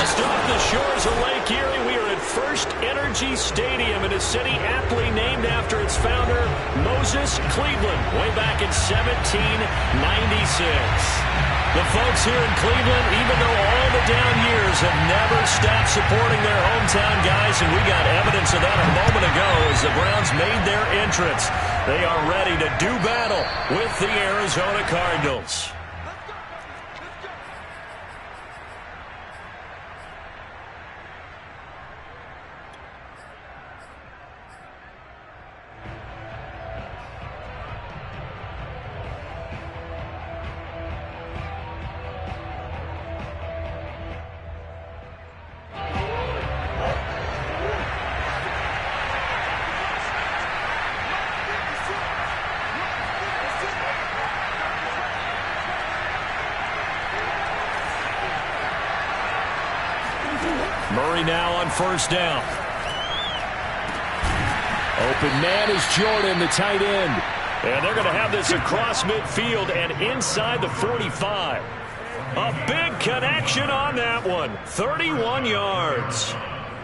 Just off the shores of Lake Erie, we are at First Energy Stadium in a city aptly named after its founder, Moses Cleveland, way back in 1796. The folks here in Cleveland, even though all the down years, have never stopped supporting their hometown guys, and we got evidence of that a moment ago as the Browns made their entrance. They are ready to do battle with the Arizona Cardinals. Murray now on first down. Open man is Jordan, the tight end. And they're going to have this across midfield and inside the 45. A big connection on that one. 31 yards.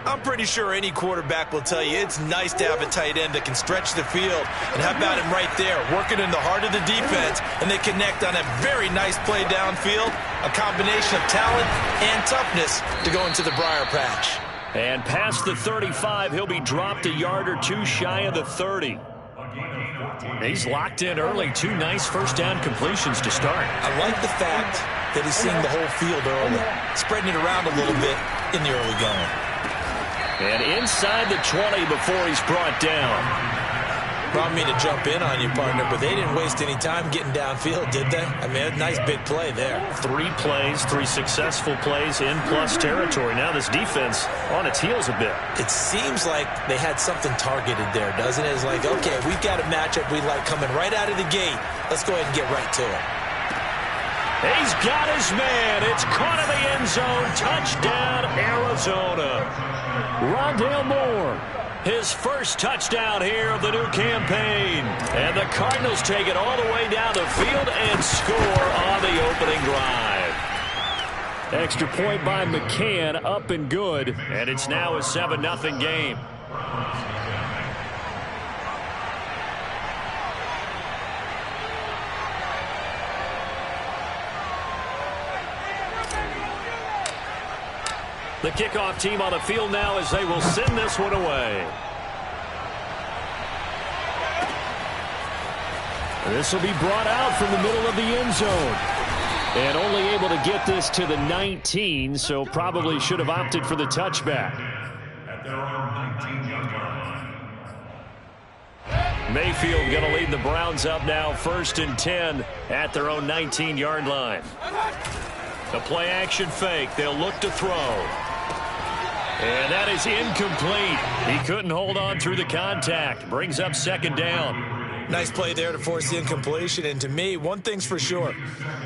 I'm pretty sure any quarterback will tell you it's nice to have a tight end that can stretch the field. And how about him right there, working in the heart of the defense, and they connect on a very nice play downfield. A combination of talent and toughness to go into the briar patch. And past the 35, he'll be dropped a yard or two shy of the 30. He's locked in early. Two nice first down completions to start. I like the fact that he's seeing the whole field early, spreading it around a little bit in the early going. And inside the 20 before he's brought down. Brought me to jump in on you, partner, but they didn't waste any time getting downfield, did they? I mean, a nice big play there. 3 plays, 3 successful plays in plus territory. Now this defense on its heels a bit. It seems like they had something targeted there, doesn't it? It's like, okay, we've got a matchup we like coming right out of the gate. Let's go ahead and get right to it. He's got his man. It's caught in the end zone. Touchdown, Arizona. Rondale Moore, his first touchdown here of the new campaign. And the Cardinals take it all the way down the field and score on the opening drive. Extra point by McCann, up and good. And it's now a 7-0 game. The kickoff team on the field now as they will send this one away. This will be brought out from the middle of the end zone. And only able to get this to the 19, so probably should have opted for the touchback. At their own 19-yard line. Mayfield going to lead the Browns up now, 1st and 10 at their own 19-yard line. The play action fake. They'll look to throw. And that is incomplete. He couldn't hold on through the contact. Brings up 2nd down. Nice play there to force the incompletion. And to me, one thing's for sure.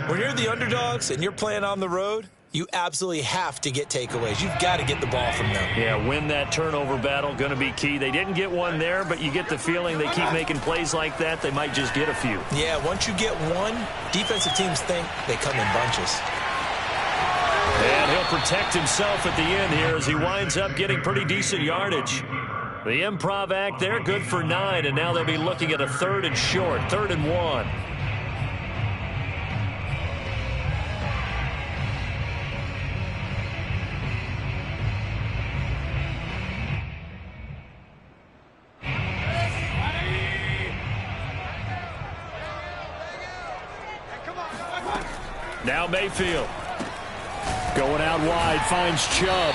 When you're the underdogs and you're playing on the road, you absolutely have to get takeaways. You've got to get the ball from them. Yeah, win that turnover battle, going to be key. They didn't get one there, but you get the feeling they keep making plays like that, they might just get a few. Yeah, once you get one, defensive teams think they come in bunches. And he'll protect himself at the end here as he winds up getting pretty decent yardage. The improv act there, good for 9, and now they'll be looking at a 3rd and short, 3rd and 1. Now Mayfield. Going out wide, finds Chubb.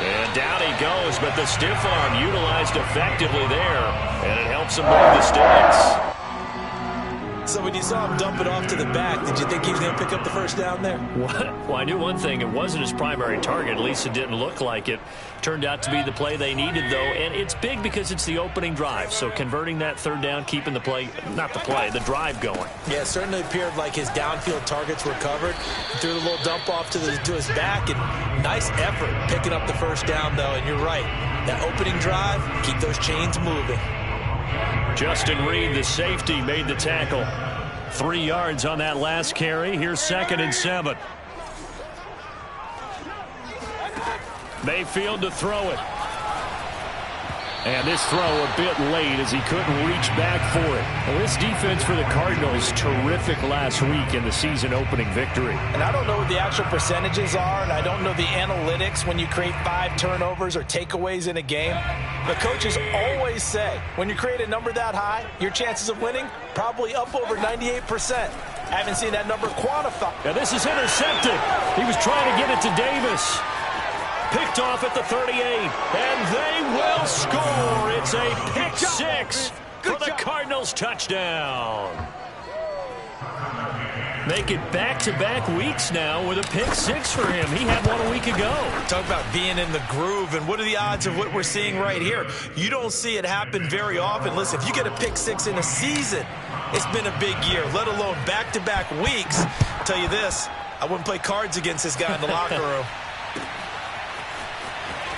And down he goes, but the stiff arm utilized effectively there. And it helps him move the sticks. So when you saw him dump it off to the back, did you think he was going to pick up the 1st down there? Well, I knew one thing. It wasn't his primary target. At least it didn't look like it. Turned out to be the play they needed, though. And it's big because it's the opening drive. So converting that 3rd down, keeping the play, not the play, the drive going. Yeah, it certainly appeared like his downfield targets were covered. He threw the little dump off to his back. And nice effort picking up the 1st down, though. And you're right. That opening drive, keep those chains moving. Justin Reed, the safety, made the tackle. 3 yards on that last carry. Here's 2nd and 7. Mayfield to throw it. And this throw a bit late as he couldn't reach back for it. Well, this defense for the Cardinals, terrific last week in the season-opening victory. And I don't know what the actual percentages are, and I don't know the analytics when you create 5 turnovers or takeaways in a game. But coaches always say, when you create a number that high, your chances of winning probably up over 98%. I haven't seen that number quantified. Now this is intercepted. He was trying to get it to Davis. Picked off at the 38, and they will score. It's a pick six for the Cardinals touchdown. Make it back-to-back weeks now with a pick six for him. He had one a week ago. Talk about being in the groove, and what are the odds of what we're seeing right here? You don't see it happen very often. Listen, if you get a pick six in a season, it's been a big year, let alone back-to-back weeks. I'll tell you this, I wouldn't play cards against this guy in the locker room.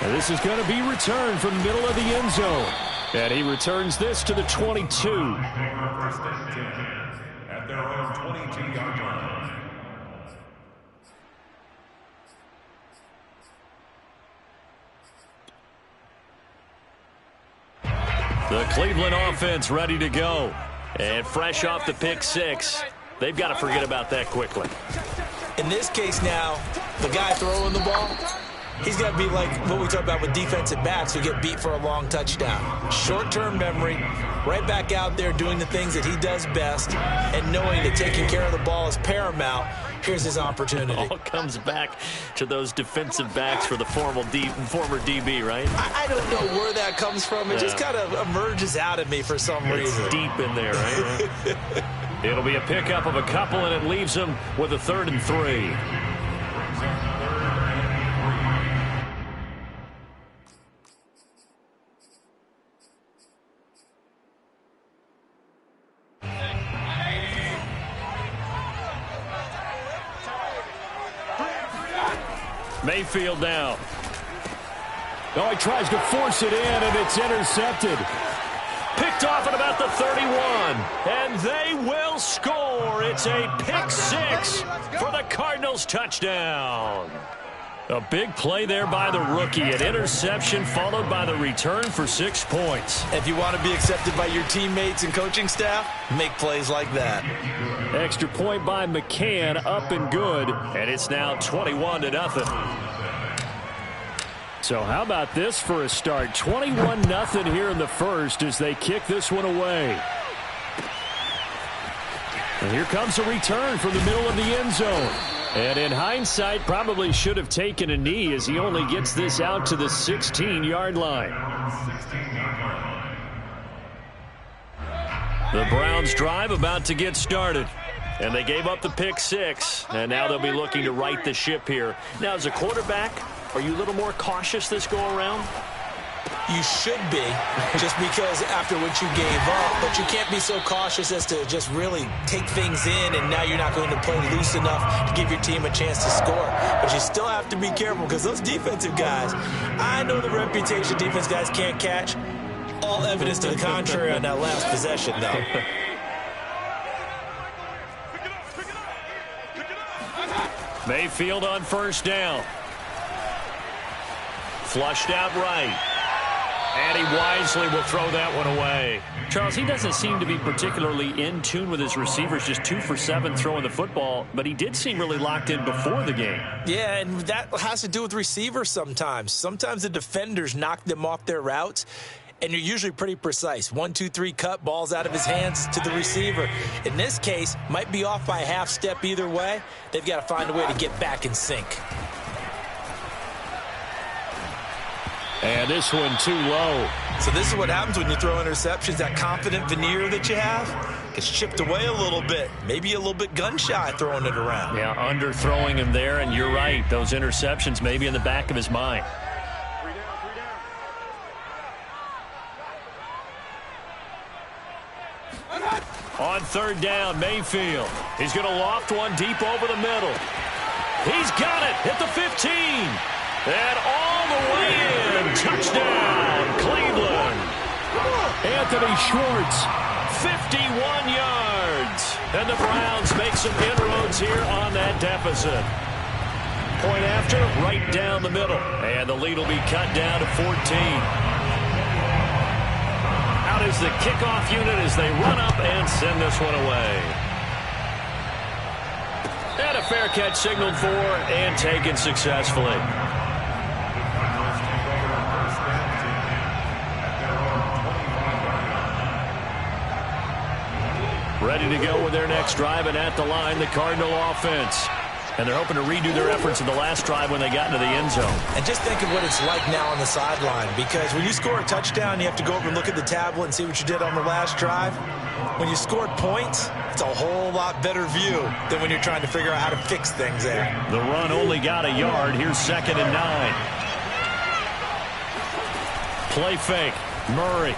And this is going to be returned from the middle of the end zone. And he returns this to the 22. First and 10 at their own 22-yard line. The Cleveland offense ready to go. And fresh off the pick six, they've got to forget about that quickly. In this case now, the guy throwing the ball, he's got to be like what we talk about with defensive backs who get beat for a long touchdown. Short-term memory, right back out there doing the things that he does best, and knowing that taking care of the ball is paramount. Here's his opportunity. It all comes back to those defensive backs for the former DB, right? I don't know where that comes from. It just kind of emerges out of me for some reason. It's deep in there, right? It'll be a pickup of a couple, and it leaves them with a 3rd and 3. Mayfield now. Oh, he tries to force it in, and it's intercepted. Picked off at about the 31, and they will score. It's a pick six for the Cardinals touchdown. A big play there by the rookie. An interception followed by the return for 6 points. If you want to be accepted by your teammates and coaching staff, make plays like that. Extra point by McCann, up and good, and it's now 21-0. So how about this for a start? 21-0 here in the first as they kick this one away. And here comes a return from the middle of the end zone. And in hindsight, probably should have taken a knee as he only gets this out to the 16-yard line. The Browns drive about to get started. And they gave up the pick six. And now they'll be looking to right the ship here. Now, as a quarterback, are you a little more cautious this go-around? You should be, just because after what you gave up, but you can't be so cautious as to just really take things in, and now you're not going to play loose enough to give your team a chance to score. But you still have to be careful because those defensive guys, I know the reputation defense guys can't catch. All evidence to the contrary on that last possession, though. Mayfield on first down. Flushed out right. And he wisely will throw that one away. Charles, he doesn't seem to be particularly in tune with his receivers, just 2 for 7 throwing the football, but he did seem really locked in before the game. Yeah, and that has to do with receivers sometimes. Sometimes the defenders knock them off their routes, and you're usually pretty precise. 1, 2, 3 cut, balls out of his hands to the receiver. In this case, might be off by a half step either way. They've got to find a way to get back in sync. And this one too low. So this is what happens when you throw interceptions. That confident veneer that you have gets chipped away a little bit. Maybe a little bit gun-shy throwing it around. Yeah, underthrowing him there, and you're right. Those interceptions may be in the back of his mind. On third down, Mayfield. He's going to loft one deep over the middle. He's got it at the 15. And all the way in. Touchdown, Cleveland. Anthony Schwartz, 51 yards. And the Browns make some inroads here on that deficit. point after, right down the middle. And the lead will be cut down to 14. Out is the kickoff unit as they run up and send this one away. And a fair catch signaled for and taken successfully. Ready to go with their next drive, and at the line, the Cardinal offense. And they're hoping to redo their efforts in the last drive when they got into the end zone. And just think of what it's like now on the sideline, because when you score a touchdown, you have to go over and look at the tablet and see what you did on the last drive. When you scored points, it's a whole lot better view than when you're trying to figure out how to fix things there. The run only got a yard. Here's 2nd and 9. Play fake. Murray.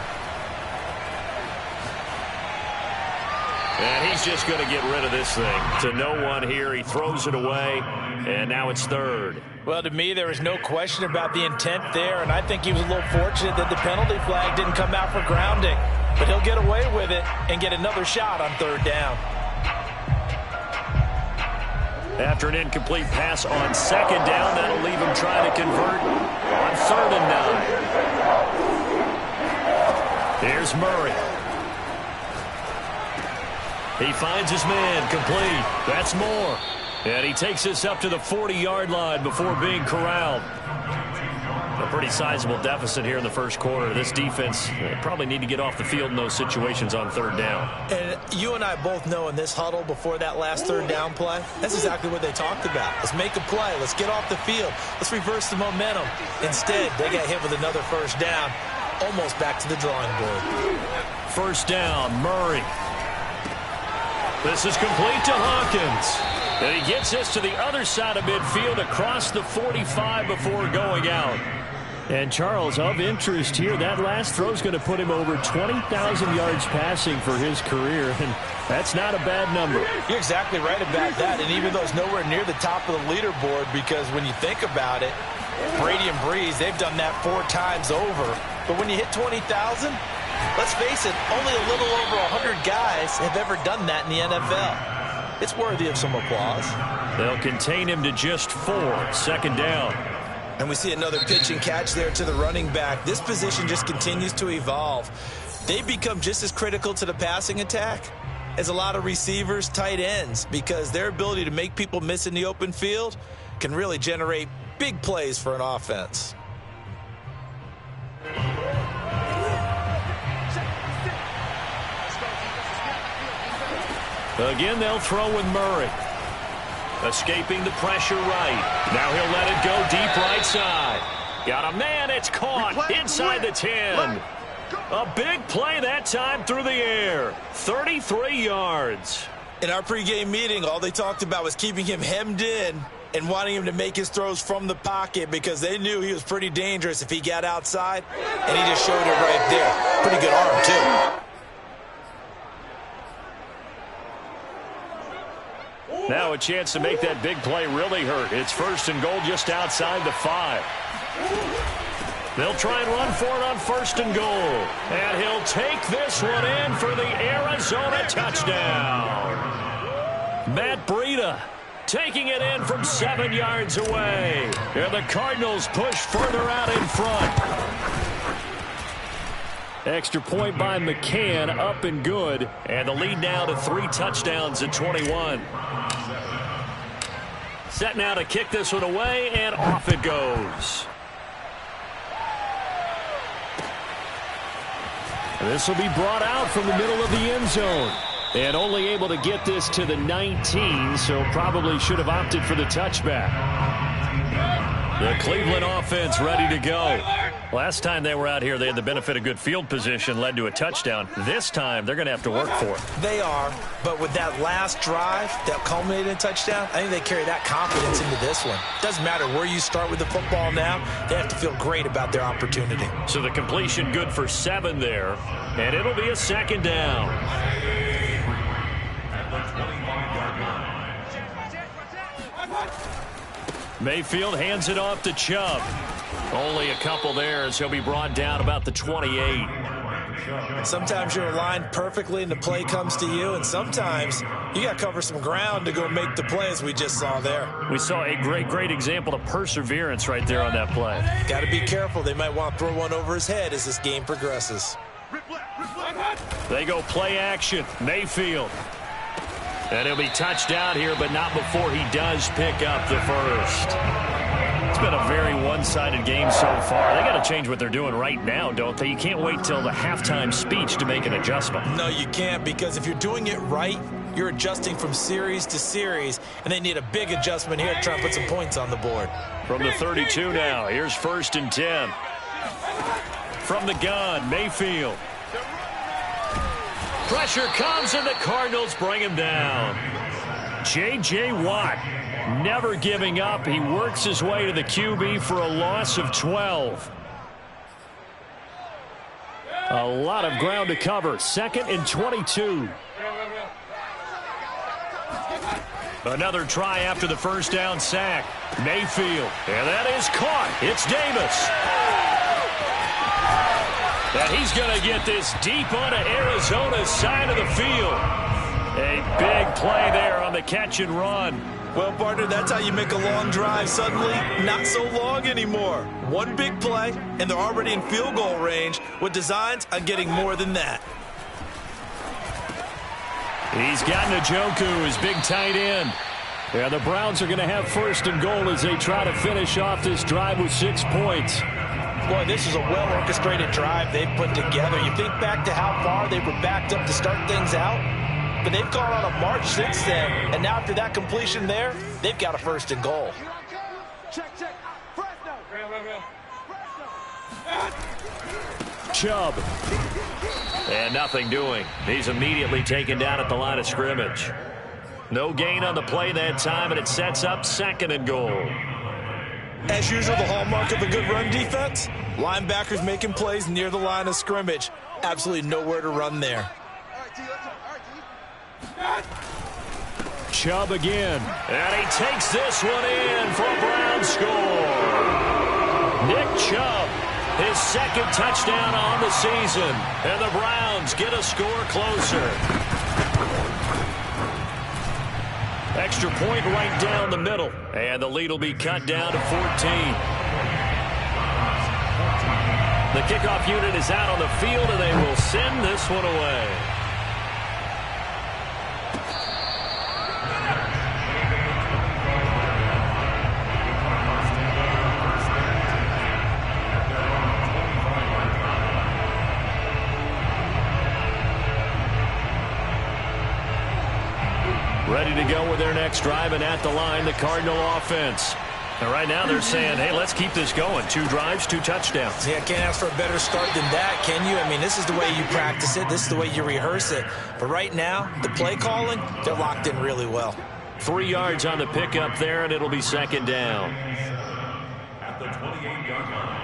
And he's just going to get rid of this thing. To no one here. He throws it away, and now it's 3rd. Well, to me, there was no question about the intent there, and I think he was a little fortunate that the penalty flag didn't come out for grounding. But he'll get away with it and get another shot on 3rd down. After an incomplete pass on 2nd down, that'll leave him trying to convert on 3rd and 9. Here's Murray. He finds his man, complete. That's Moore. And he takes this up to the 40-yard line before being corralled. A pretty sizable deficit here in the first quarter. This defense probably need to get off the field in those situations on 3rd down. And you and I both know in this huddle before that last 3rd down play, that's exactly what they talked about. Let's make a play. Let's get off the field. Let's reverse the momentum. Instead, they got hit with another 1st down, almost back to the drawing board. 1st down, Murray. This is complete to Hawkins. And he gets this to the other side of midfield across the 45 before going out. And Charles, of interest here, that last throw is going to put him over 20,000 yards passing for his career. And that's not a bad number. You're exactly right about that. And even though it's nowhere near the top of the leaderboard, because when you think about it, Brady and Breeze, they've done that 4 times over. But when you hit 20,000, let's face it, only a little over 100 guys have ever done that in the NFL. It's worthy of some applause. They'll contain him to just 4. 2nd down. And we see another pitch and catch there to the running back. This position just continues to evolve. They've become just as critical to the passing attack as a lot of receivers, tight ends, because their ability to make people miss in the open field can really generate big plays for an offense. Again, they'll throw with Murray. Escaping the pressure right. Now he'll let it go deep right side. Got a man. It's caught inside the 10. A big play that time through the air. 33 yards. In our pregame meeting, all they talked about was keeping him hemmed in and wanting him to make his throws from the pocket because they knew he was pretty dangerous if he got outside, and he just showed it right there. Pretty good arm, too. Now a chance to make that big play really hurt. It's 1st and goal just outside the 5. They'll try and run for it on 1st and goal. And he'll take this one in for the Arizona touchdown. Matt Breida taking it in from 7 yards away. And the Cardinals push further out in front. Extra point by McCann, up and good. And the lead now to 3 touchdowns at 21. Set now to kick this one away, and off it goes. This will be brought out from the middle of the end zone. And only able to get this to the 19, so probably should have opted for the touchback. The Cleveland offense ready to go. Last time they were out here, they had the benefit of good field position, led to a touchdown. This time, they're going to have to work for it. They are, but with that last drive that culminated in a touchdown, I think they carry that confidence into this one. Doesn't matter where you start with the football now, they have to feel great about their opportunity. So the completion good for 7 there, and it'll be a 2nd down. Mayfield hands it off to Chubb. Only a couple there as he'll be brought down about the 28. Sometimes you're aligned perfectly and the play comes to you, and sometimes you got to cover some ground to go make the play, as we just saw there. We saw a great example of perseverance right there on that play. Got to be careful. They might want to throw one over his head as this game progresses. They go play action. Mayfield. And he'll be touchdown here, but not before he does pick up the first. It's been a very one-sided game so far. They got to change what they're doing right now, don't they? You can't wait till the halftime speech to make an adjustment. No, you can't, because if you're doing it right, you're adjusting from series to series, and they need a big adjustment here to try and put some points on the board. From the 32 now, here's 1st and 10. From the gun, Mayfield. Pressure comes, and the Cardinals bring him down. J.J. Watt never giving up. He works his way to the QB for a loss of 12. A lot of ground to cover. 2nd and 22. Another try after the first down sack. Mayfield. And that is caught. It's Davis. And he's going to get this deep onto Arizona's side of the field. A big play there on the catch and run. Well, partner, that's how you make a long drive suddenly not so long anymore. One big play, and they're already in field goal range with designs on getting more than that. He's got Njoku, his big tight end. Yeah, the Browns are going to have 1st and goal as they try to finish off this drive with 6 points. Boy, this is a well-orchestrated drive they've put together. You think back to how far they were backed up to start things out, but they've gone on a march since then, and now after that completion there, they've got a 1st and goal. Chubb. And nothing doing. He's immediately taken down at the line of scrimmage. No gain on the play that time, and it sets up 2nd and goal. As usual, the hallmark of a good run defense, linebackers making plays near the line of scrimmage. Absolutely nowhere to run there. Chubb again. And he takes this one in for a Brown score. Nick Chubb, his 2nd touchdown on the season. And the Browns get a score closer. Extra point right down the middle. And the lead will be cut down to 14. The kickoff unit is out on the field, and they will send this one away. Ready to go with their next drive, and at the line, the Cardinal offense. And right now they're saying, hey, let's keep this going. 2 drives, 2 touchdowns. Yeah, can't ask for a better start than that, can you? I mean, this is the way you practice it. This is the way you rehearse it. But right now, the play calling, they're locked in really well. 3 yards on the pickup there, and it'll be 2nd down. At the 28-yard line.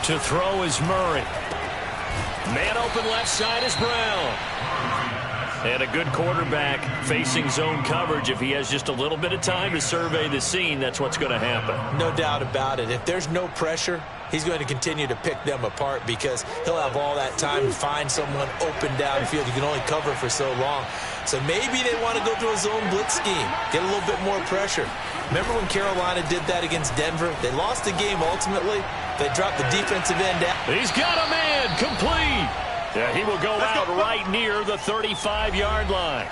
To throw is Murray. Man open left side is Brown. And a good quarterback facing zone coverage. If he has just a little bit of time to survey the scene, that's what's going to happen. No doubt about it. If there's no pressure, he's going to continue to pick them apart because he'll have all that time to find someone open downfield. You can only cover for so long. So maybe they want to go to a zone blitz scheme, get a little bit more pressure. Remember when Carolina did that against Denver? They lost the game ultimately. They dropped the defensive end out. He's got a man complete. Yeah, he will go out right near the 35-yard line.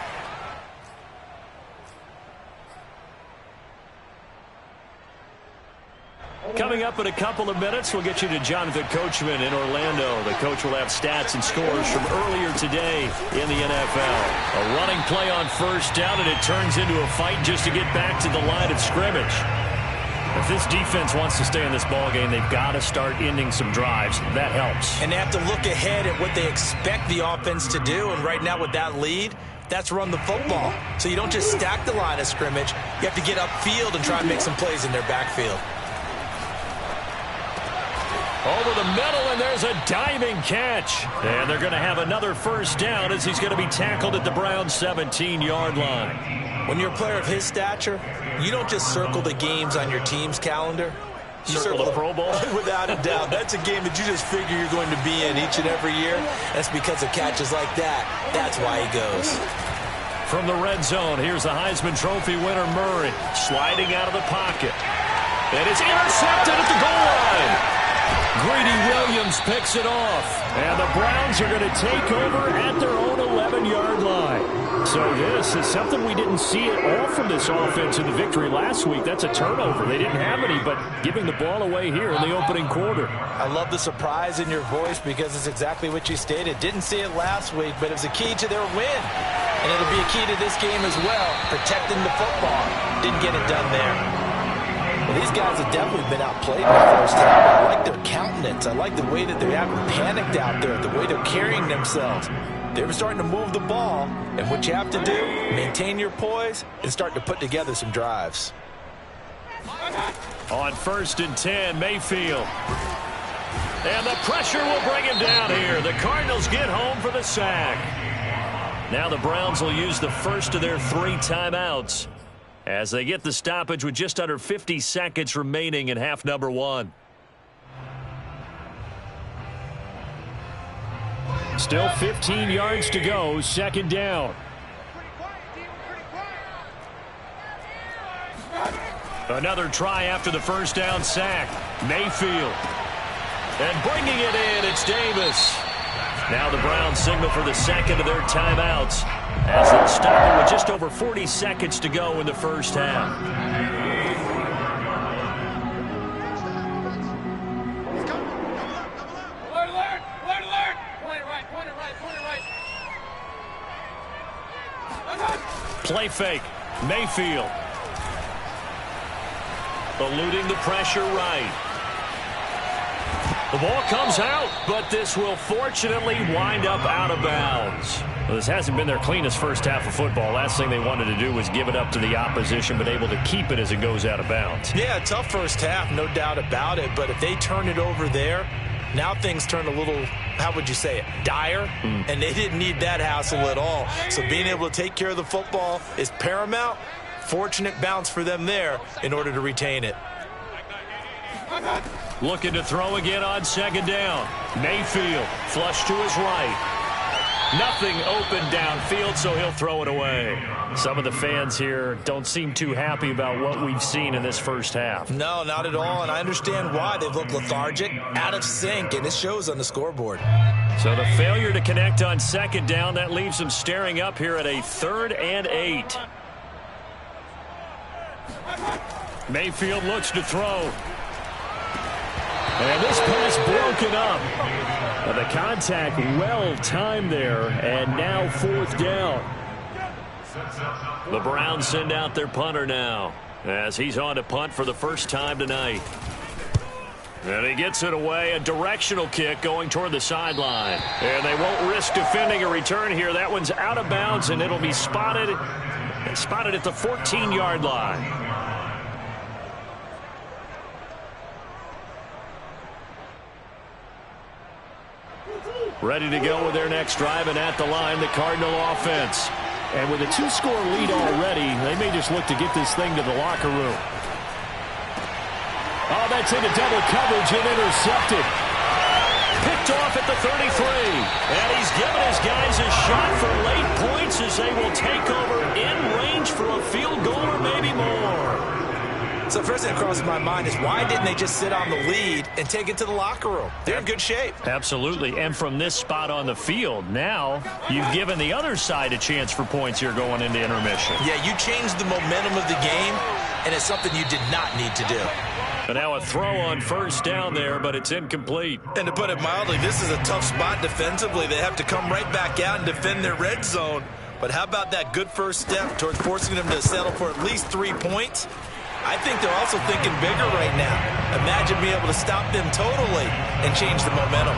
Coming up in a couple of minutes, we'll get you to Jonathan Coachman in Orlando. The coach will have stats and scores from earlier today in the NFL. A running play on 1st down, and it turns into a fight just to get back to the line of scrimmage. If this defense wants to stay in this ballgame, they've got to start ending some drives. That helps. And they have to look ahead at what they expect the offense to do. And right now with that lead, that's run the football. So you don't just stack the line of scrimmage. You have to get upfield and try and make some plays in their backfield. Over the middle, and there's a diving catch. And they're going to have another first down as he's going to be tackled at the Browns' 17-yard line. When you're a player of his stature, you don't just circle the games on your team's calendar. You circle the Pro Bowl? Without a doubt. That's a game that you just figure you're going to be in each and every year. That's because of catches like that. That's why he goes. From the red zone, here's the Heisman Trophy winner, Murray, sliding out of the pocket. And it's intercepted at the goal line. Greedy Williams picks it off. And the Browns are going to take over at their own 11-yard line. So this is something we didn't see at all from this offense in the victory last week. That's a turnover. They didn't have any, but giving the ball away here in the opening quarter. I love the surprise in your voice because it's exactly what you stated. Didn't see it last week, but it was a key to their win. And it'll be a key to this game as well, protecting the football. Didn't get it done there. Well, these guys have definitely been outplayed in the first half. I like their countenance. I like the way that they're having panicked out there, the way they're carrying themselves. They're starting to move the ball, and what you have to do, maintain your poise and start to put together some drives. On 1st and 10, Mayfield. And the pressure will bring him down here. The Cardinals get home for the sack. Now the Browns will use the first of their 3 timeouts as they get the stoppage with just under 50 seconds remaining in half number 1. Still 15 yards to go, 2nd down. Another try after the first down sack. Mayfield. And bringing it in, it's Davis. Now the Browns signal for the second of their timeouts as they'll stop it with just over 40 seconds to go in the first half. Play fake. Mayfield. Eluding the pressure right. The ball comes out, but this will fortunately wind up out of bounds. Well, this hasn't been their cleanest first half of football. Last thing they wanted to do was give it up to the opposition, but able to keep it as it goes out of bounds. Yeah, tough first half, no doubt about it. But if they turn it over there, now things turn a little, how would you say it, dire? And they didn't need that hassle at all. So being able to take care of the football is paramount. Fortunate bounce for them there in order to retain it. Looking to throw again on 2nd down. Mayfield, flush to his right. Nothing open downfield, so he'll throw it away. Some of the fans here don't seem too happy about what we've seen in this first half. No, not at all, and I understand why. They've looked lethargic, out of sync, and it shows on the scoreboard. So the failure to connect on 2nd down, that leaves them staring up here at a 3rd and 8. Mayfield looks to throw. And this pass broken up. The contact well timed there, and now 4th down. The Browns send out their punter now as he's on to punt for the first time tonight. And he gets it away, a directional kick going toward the sideline. And they won't risk defending a return here. That one's out of bounds, and it'll be spotted at the 14-yard line. Ready to go with their next drive, and at the line, the Cardinal offense. And with a 2-score lead already, they may just look to get this thing to the locker room. Oh, that's into double coverage and intercepted. Picked off at the 33. And he's given his guys a shot for late points as they will take over in range for a field goal or maybe more. So first thing that crosses my mind is why didn't they just sit on the lead and take it to the locker room? They're in good shape. Absolutely. And from this spot on the field, now you've given the other side a chance for points here going into intermission. Yeah, you changed the momentum of the game, and it's something you did not need to do. And now a throw on 1st down there, but it's incomplete. And to put it mildly, this is a tough spot defensively. They have to come right back out and defend their red zone. But how about that good first step towards forcing them to settle for at least 3 points? I think they're also thinking bigger right now. Imagine being able to stop them totally and change the momentum.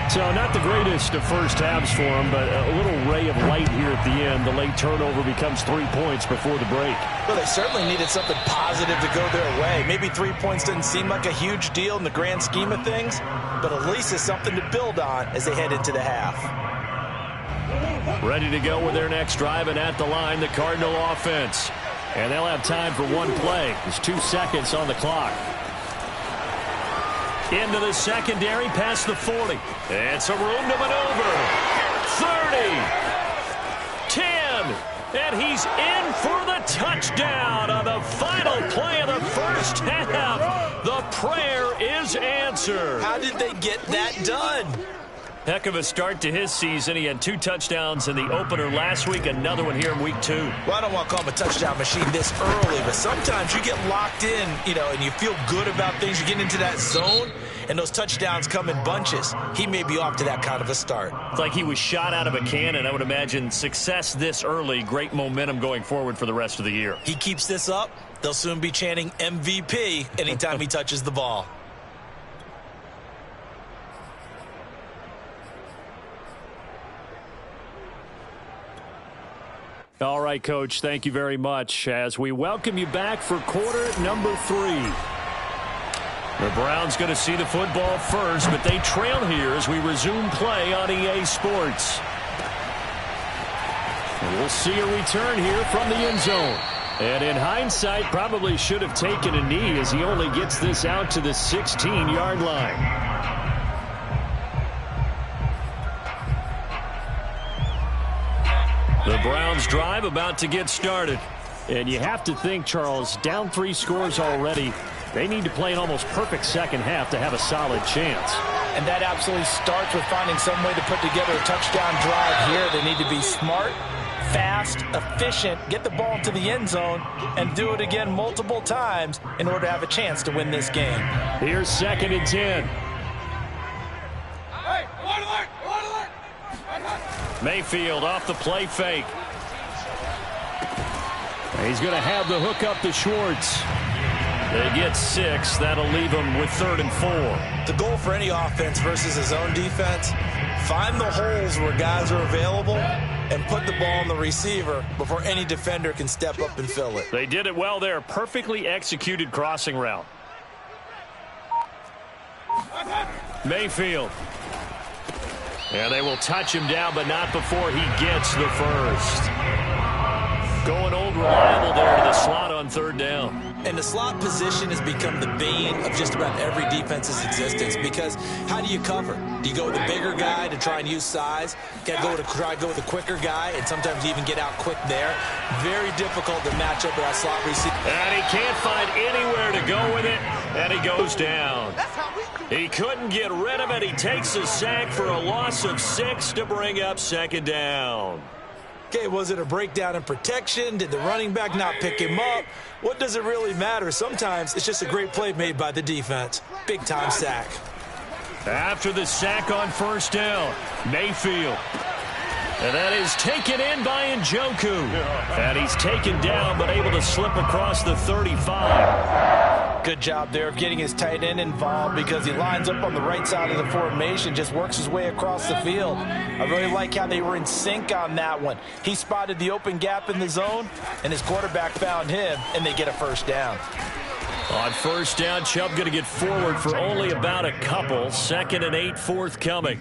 So not the greatest of first halves for him, but a little ray of light here at the end. The late turnover becomes 3 points before the break. Well, they certainly needed something positive to go their way. Maybe 3 points doesn't seem like a huge deal in the grand scheme of things, but at least it's something to build on as they head into the half. Ready to go with their next drive, and at the line, the Cardinal offense. And they'll have time for one play. There's 2 seconds on the clock. Into the secondary, past the 40. It's a room to maneuver. 30. 10. And he's in for the touchdown on the final play of the first half. The prayer is answered. How did they get that done? Heck of a start to his season. He had 2 touchdowns in the opener last week, another one here in week 2. Well, I don't want to call him a touchdown machine this early, but sometimes you get locked in, and you feel good about things. You get into that zone, and those touchdowns come in bunches. He may be off to that kind of a start. It's like he was shot out of a cannon. I would imagine success this early, great momentum going forward for the rest of the year. He keeps this up, they'll soon be chanting MVP anytime he touches the ball. All right, Coach, thank you very much as we welcome you back for quarter number 3. The Browns going to see the football first, but they trail here as we resume play on EA Sports. And we'll see a return here from the end zone. And in hindsight, probably should have taken a knee as he only gets this out to the 16-yard line. The Browns drive about to get started. And you have to think, Charles, down 3 scores already. They need to play an almost perfect second half to have a solid chance. And that absolutely starts with finding some way to put together a touchdown drive here. They need to be smart, fast, efficient, get the ball into the end zone, and do it again multiple times in order to have a chance to win this game. Here's 2nd and 10. Mayfield off the play fake. He's going to have the hook up to Schwartz. They get 6. That'll leave them with 3rd and 4. The goal for any offense versus his own defense, find the holes where guys are available and put the ball on the receiver before any defender can step up and fill it. They did it well there. Perfectly executed crossing route. Mayfield. And they will touch him down, but not before he gets the first. Going old reliable there to the slot on 3rd down. And the slot position has become the bane of just about every defense's existence, because how do you cover? Do you go with the bigger guy to try and use size? Try to go with the quicker guy, and sometimes you even get out quick there. Very difficult to match up with that slot receiver. And he can't find anywhere to go with it, and he goes down. He couldn't get rid of it. He takes a sack for a loss of 6 to bring up 2nd down. Okay, was it a breakdown in protection? Did the running back not pick him up? What does it really matter? Sometimes it's just a great play made by the defense. Big-time sack. After the sack on 1st down, Mayfield. And that is taken in by Njoku. And he's taken down, but able to slip across the 35. Good job there of getting his tight end involved, because he lines up on the right side of the formation, just works his way across the field. I really like how they were in sync on that one. He spotted the open gap in the zone, and his quarterback found him, and they get a 1st down. On 1st down, Chubb going to get forward for only about a couple. 2nd and 8 forthcoming.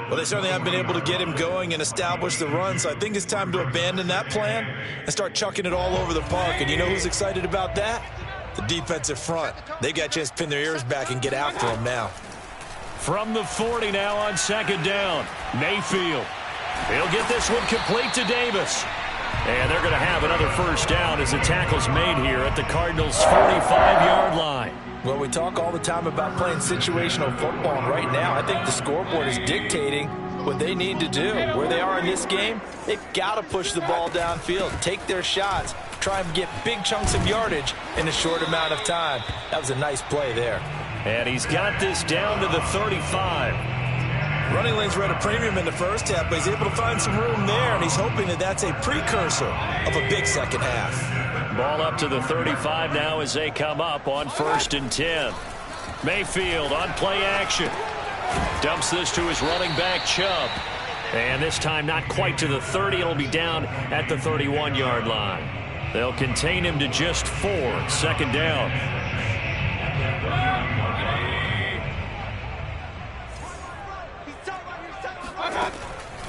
Well, they certainly have been able to get him going and establish the run, so I think it's time to abandon that plan and start chucking it all over the park. And you know who's excited about that? The defensive front. They got a chance to pin their ears back and get after him now. From the 40 now on 2nd down, Mayfield. He'll get this one complete to Davis. And they're going to have another 1st down as the tackle's made here at the Cardinals' 45-yard line. Well, we talk all the time about playing situational football, and right now I think the scoreboard is dictating what they need to do. Where they are in this game, they've got to push the ball downfield, take their shots, try and get big chunks of yardage in a short amount of time. That was a nice play there. And he's got this down to the 35. Running lanes were at a premium in the first half, but he's able to find some room there, and he's hoping that that's a precursor of a big second half. Ball up to the 35 now as they come up on 1st and 10. Mayfield on play action. Dumps this to his running back, Chubb. And this time not quite to the 30. It'll be down at the 31-yard line. They'll contain him to just 4. Second down.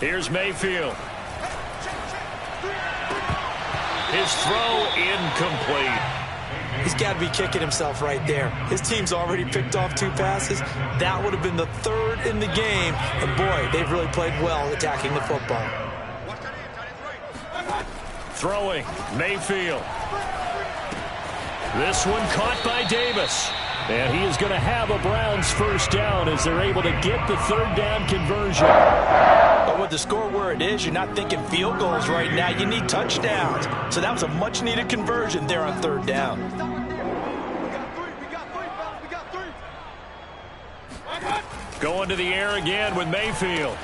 Here's Mayfield. His throw incomplete. He's got to be kicking himself right there. His team's already picked off 2 passes. That would have been the 3rd in the game. And, boy, they've really played well attacking the football. Throwing, Mayfield. This one caught by Davis. And he is going to have a Browns first down as they're able to get the 3rd down conversion. But with the score where it is, you're not thinking field goals right now. You need touchdowns. So that was a much-needed conversion there on 3rd down. Going to the air again with Mayfield.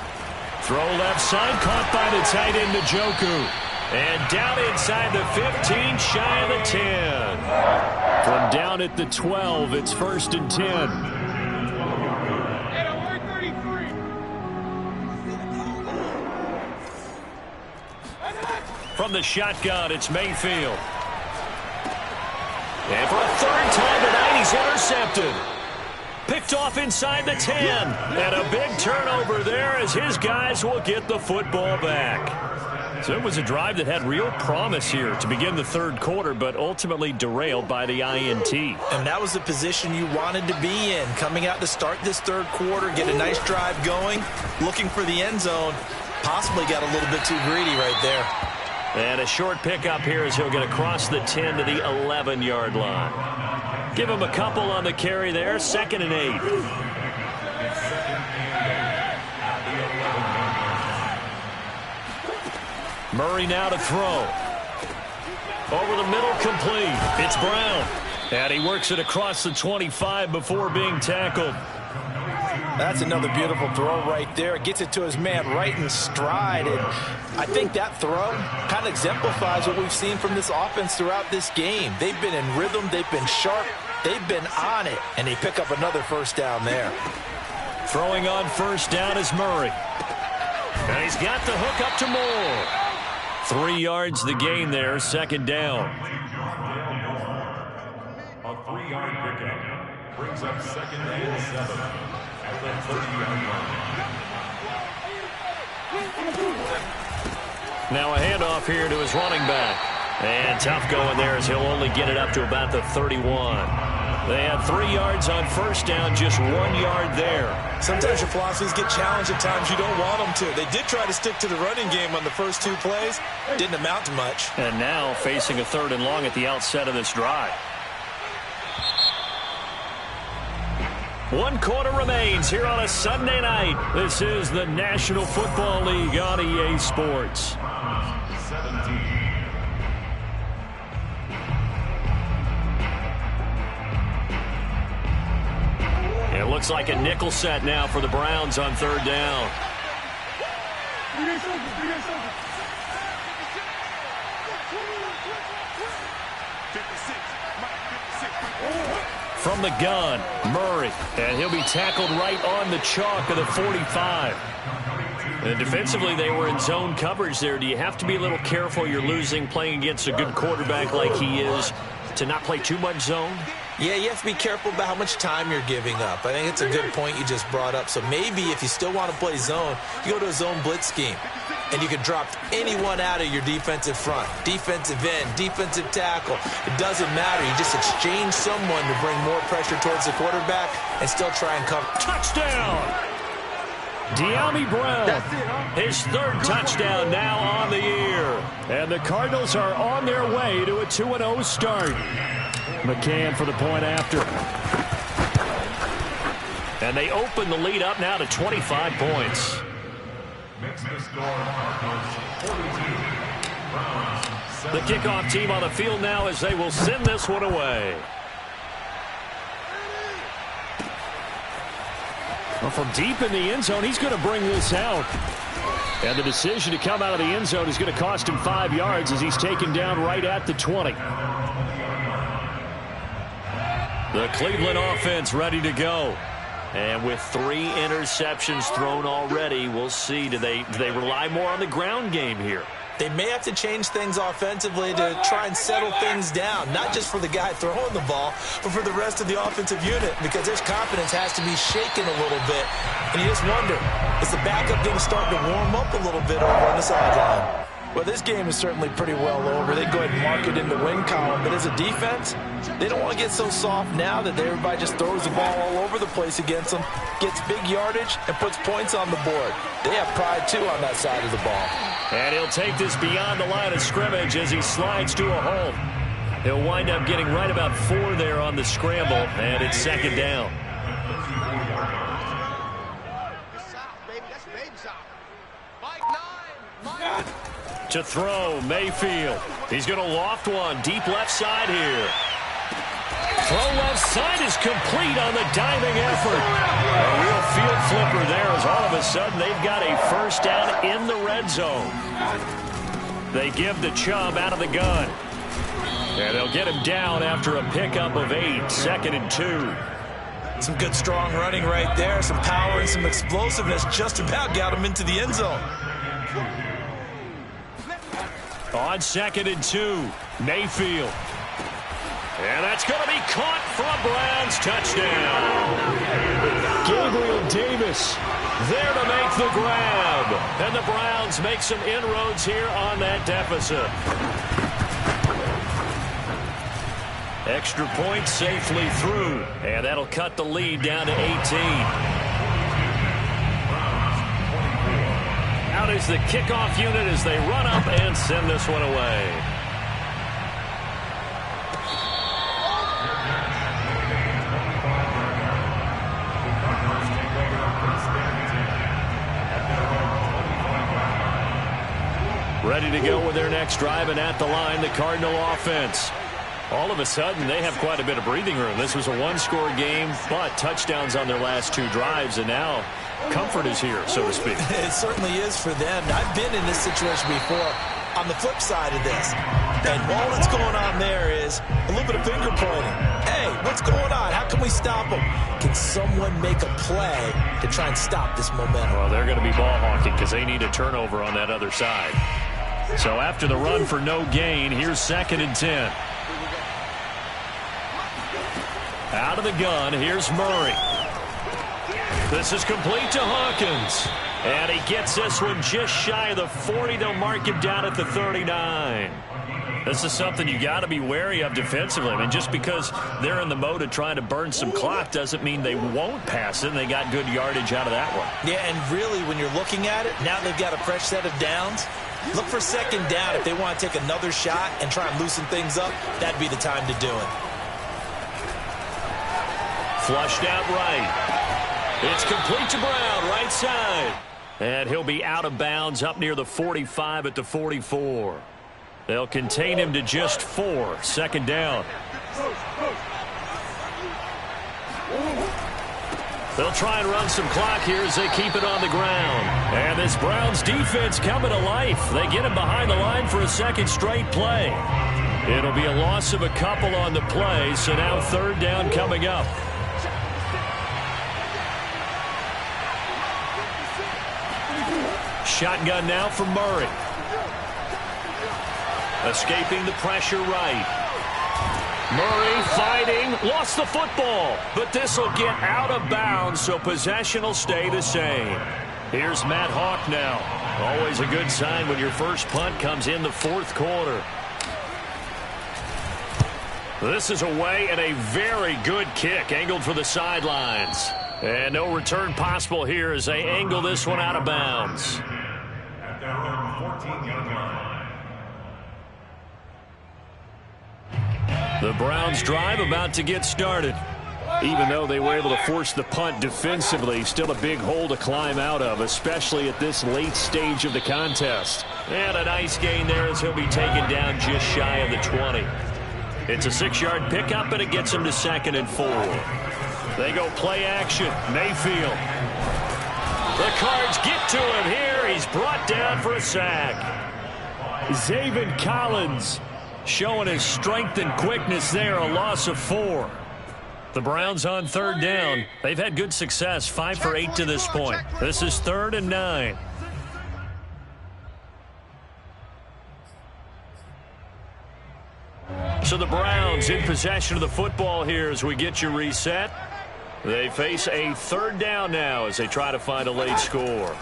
Throw left side, caught by the tight end, Njoku. And down inside the 15, shy of the 10. From down at the 12, it's 1st and 10. From the shotgun, it's Mayfield. And for a 3rd time tonight, he's intercepted. Picked off inside the 10. And a big turnover there as his guys will get the football back. So it was a drive that had real promise here to begin the 3rd quarter, but ultimately derailed by the INT. And that was the position you wanted to be in. Coming out to start this 3rd quarter, get a nice drive going, looking for the end zone. Possibly got a little bit too greedy right there. And a short pickup here as he'll get across the 10 to the 11-yard line. Give him a couple on the carry there, 2nd and 8. Murray now to throw. Over the middle, complete. It's Brown. And he works it across the 25 before being tackled. That's another beautiful throw right there. Gets it to his man right in stride. And I think that throw kind of exemplifies what we've seen from this offense throughout this game. They've been in rhythm. They've been sharp. They've been on it. And they pick up another first down there. Throwing on first down is Murray. And he's got the hook up to Moore. 3 yards the gain there, 2nd down. A 3-yard pickup brings up 2nd and 7 at the 30-yard line. Now a handoff here to his running back. And tough going there as he'll only get it up to about the 31. They had 3 yards on first down, just 1 yard there. Sometimes your philosophies get challenged at times you don't want them to. They did try to stick to the running game on the first 2 plays. Didn't amount to much. And now facing a 3rd and long at the outset of this drive. 1 quarter remains here on a Sunday night. This is the National Football League on EA Sports. 17. It looks like a nickel set now for the Browns on 3rd down. From the gun, Murray, and he'll be tackled right on the chalk of the 45. And defensively, they were in zone coverage there. Do you have to be a little careful? You're losing, playing against a good quarterback like he is, to not play too much zone? Yeah, you have to be careful about how much time you're giving up. I think it's a good point you just brought up. So maybe if you still want to play zone, you go to a zone blitz scheme. And you can drop anyone out of your defensive front. Defensive end, defensive tackle. It doesn't matter. You just exchange someone to bring more pressure towards the quarterback and still try and cover. Touchdown! Dyami Brown, his 3rd touchdown now on the year. And the Cardinals are on their way to a 2-0 start. McCann for the point after. And they open the lead up now to 25 points. Makes the score Cardinals 42. Browns 7. The kickoff team on the field now as they will send this one away. Well, from deep in the end zone, he's going to bring this out. And the decision to come out of the end zone is going to cost him 5 yards as he's taken down right at the 20. The Cleveland offense ready to go. And with 3 interceptions thrown already, we'll see. Do they rely more on the ground game here? They may have to change things offensively to try and settle things down, not just for the guy throwing the ball, but for the rest of the offensive unit, because his confidence has to be shaken a little bit. And you just wonder, is the backup going to start to warm up a little bit over on the sideline? Well, this game is certainly pretty well over. They go ahead and mark it in the win column. But as a defense, they don't want to get so soft now that everybody just throws the ball all over the place against them, gets big yardage, and puts points on the board. They have pride, too, on that side of the ball. And he'll take this beyond the line of scrimmage as he slides to a hole. He'll wind up getting right about 4 there on the scramble, and it's 2nd down. To throw, Mayfield. He's going to loft one deep left side here. Throw left side is complete on the diving effort. A real field flipper there as all of a sudden they've got a first down in the red zone. They give the Chubb out of the gun. And they'll get him down after a pickup of 8, 2nd and 2. Some good strong running right there. Some power and some explosiveness just about got him into the end zone. On 2nd and 2, Mayfield. And that's going to be caught for a Browns touchdown. Gabriel Davis there to make the grab. And the Browns make some inroads here on that deficit. Extra point safely through. And that'll cut the lead down to 18. Out is the kickoff unit as they run up and send this one away. Ready to go with their next drive, and at the line, the Cardinal offense. All of a sudden, they have quite a bit of breathing room. This was a 1-score game, but touchdowns on their last 2 drives, and now comfort is here, so to speak. It certainly is for them. I've been in this situation before on the flip side of this. And all that's going on there is a little bit of finger pointing. Hey, what's going on? How can we stop them? Can someone make a play to try and stop this momentum? Well, they're going to be ball hawking because they need a turnover on that other side. So after the run for no gain, here's 2nd and 10. Out of the gun, here's Murray. This is complete to Hawkins. And he gets this one just shy of the 40. They'll mark him down at the 39. This is something you got to be wary of defensively. I mean, just because they're in the mode of trying to burn some clock doesn't mean they won't pass it, and they got good yardage out of that one. Yeah, and really, when you're looking at it, now they've got a fresh set of downs. Look for 2nd down. If they want to take another shot and try and loosen things up, that'd be the time to do it. Flushed out right. It's complete to Brown, right side. And he'll be out of bounds up near the 45 at the 44. They'll contain him to just 4. 2nd down. They'll try and run some clock here as they keep it on the ground. And this Browns defense coming to life. They get him behind the line for a 2nd straight play. It'll be a loss of a couple on the play, so now 3rd down coming up. Shotgun now for Murray. Escaping the pressure right. Murray fighting, lost the football, but this will get out of bounds, so possession will stay the same. Here's Matt Hawk now. Always a good sign when your first punt comes in the 4th quarter. This is away and a very good kick, angled for the sidelines. And no return possible here as they angle this one out of bounds. At their own 14-yard line. The Browns drive about to get started. Even though they were able to force the punt defensively, still a big hole to climb out of, especially at this late stage of the contest. And a nice gain there as he'll be taken down just shy of the 20. It's a 6-yard pickup, and it gets him to 2nd and 4. They go play action. Mayfield. The Cards get to him here. He's brought down for a sack. Zaven Collins showing his strength and quickness there, a loss of 4. The Browns on third down. They've had good success, 5 for 8 to this point. This is 3rd and 9. So the Browns in possession of the football here as we get you reset. They face a 3rd down now as they try to find a late score.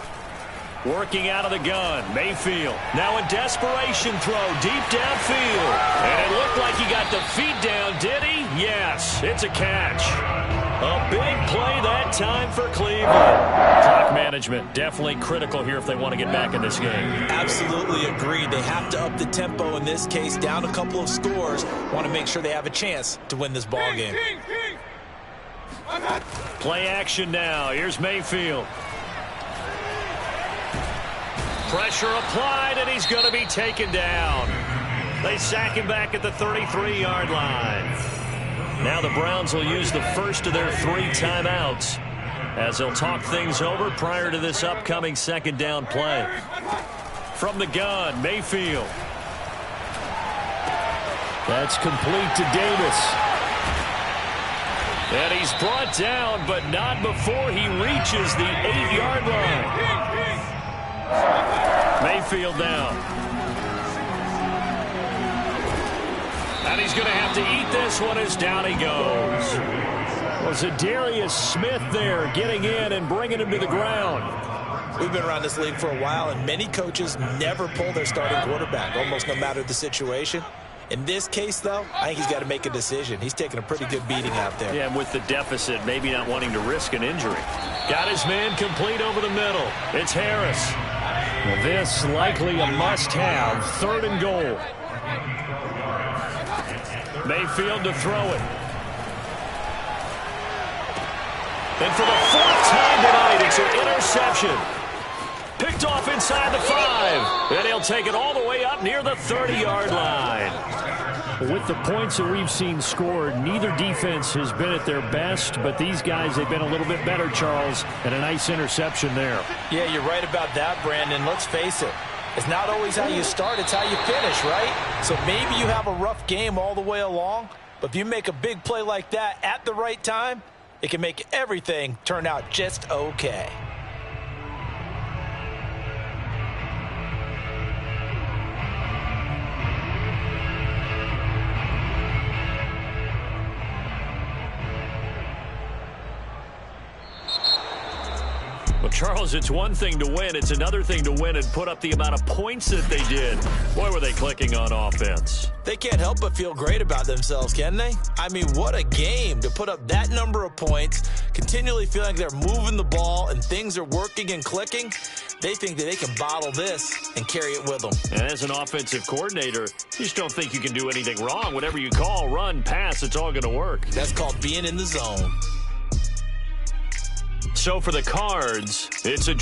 Working out of the gun, Mayfield. Now a desperation throw deep downfield. And it looked like he got the feet down, did he? Yes, it's a catch. A big play that time for Cleveland. Clock management, definitely critical here if they want to get back in this game. Absolutely agreed. They have to up the tempo in this case, down a couple of scores. Want to make sure they have a chance to win this ball game. Play action now. Here's Mayfield. Pressure applied, and he's going to be taken down. They sack him back at the 33-yard line. Now the Browns will use the first of their 3 timeouts as they'll talk things over prior to this upcoming 2nd down play. From the gun, Mayfield. That's complete to Davis. And he's brought down, but not before he reaches the 8-yard line. Mayfield down. And he's going to have to eat this one as down he goes. Well, Zadarius Smith there getting in and bringing him to the ground. We've been around this league for a while, and many coaches never pull their starting quarterback, almost no matter the situation. In this case, though, I think he's got to make a decision. He's taking a pretty good beating out there. Yeah, and with the deficit, maybe not wanting to risk an injury. Got his man complete over the middle. It's Harris. Well, this likely a must-have, 3rd and goal. Mayfield to throw it. And for the 4th time tonight, it's an interception. Picked off inside the 5. And he'll take it all the way up near the 30-yard line. With the points that we've seen scored, neither defense has been at their best, but these guys, they've been a little bit better, Charles, and a nice interception there. Yeah, you're right about that, Brandon. Let's face it. It's not always how you start, it's how you finish, right? So maybe you have a rough game all the way along, but if you make a big play like that at the right time, it can make everything turn out just okay. Well, Charles, it's one thing to win. It's another thing to win and put up the amount of points that they did. Boy, were they clicking on offense. They can't help but feel great about themselves, can they? I mean, what a game to put up that number of points, continually feeling like they're moving the ball and things are working and clicking. They think that they can bottle this and carry it with them. And as an offensive coordinator, you just don't think you can do anything wrong. Whatever you call, run, pass, it's all going to work. That's called being in the zone. So for the Cards, it's a